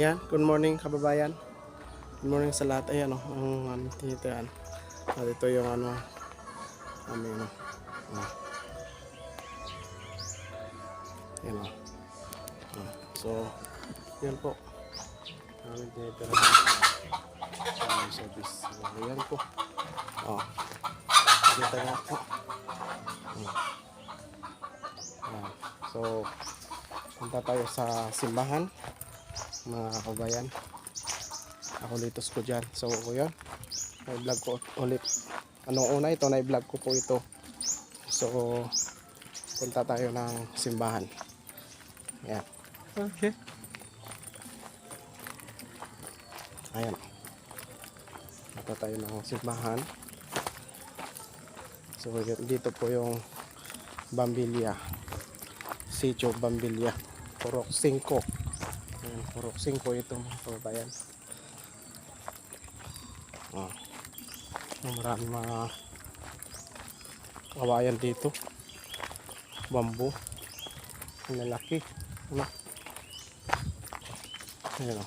Yan, good morning kababayan. Good morning sa lahat. Ayan ang tinitiraan. At ito yung amin Yan so, yan po. Amin tinitiraan. Service. Yan po. Kita nga po. So, punta tayo sa simbahan, mga kababayan. Ako litos ko dyan. So yun, na-vlog ko ulit. Anong una ito, na-vlog ko po ito. So punta tayo ng simbahan. Yan. Okay. Ayan. Punta tayo ng simbahan. So dito po yung Bambilya, Sitio Bambilya, Purok 5. Ayan, Purok 5 ito mga kababayan. Maraming mga kawayan dito, bambu, ang lalaki. Ayan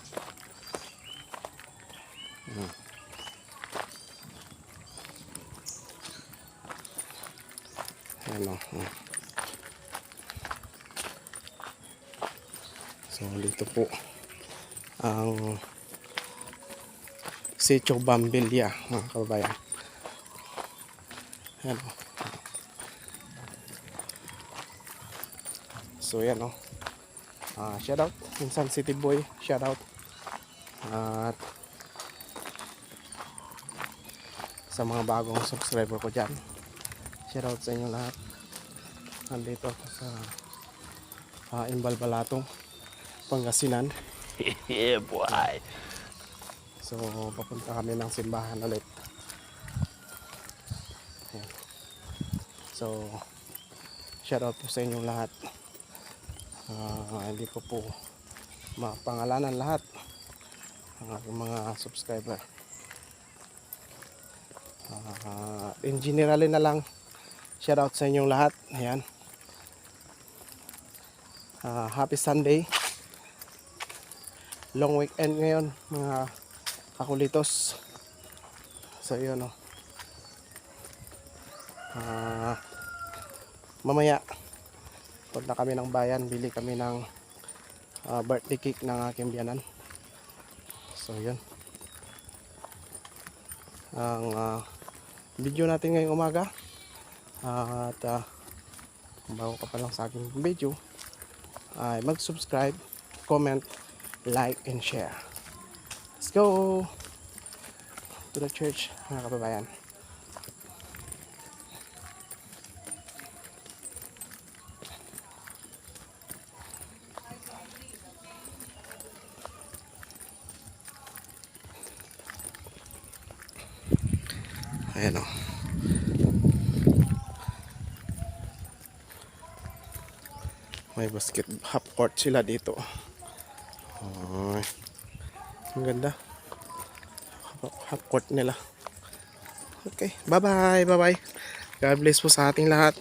So dito po ang Sitio Bambilya mga kababayan. Ayan So yan shout out Insan City Boy, shout out. At sa mga bagong subscriber ko dyan, shout out sa inyo lahat. Nandito ako sa Imbalbalatong, Pangasinan. Yeah, boy. So papunta kami ng simbahan ulit. Ayan. So shout out po sa inyong lahat. Hindi ko po mapangalanan lahat ang aking mga subscriber. In general na lang, shout out sa inyong lahat. Ayan. Happy Sunday. Long weekend ngayon mga kakulitos. So yun mamaya punta kami ng bayan, bili kami ng birthday cake ng aking biyanan. So yun ang video natin ngayong umaga. At kung bago ka pa lang sa aking video, ay mag-subscribe, comment, like, and share. Let's go to the church mga kababayan. Ayan may basket half court sila dito. Ang ganda half court nila. Okay, bye bye. God bless po sa ating lahat.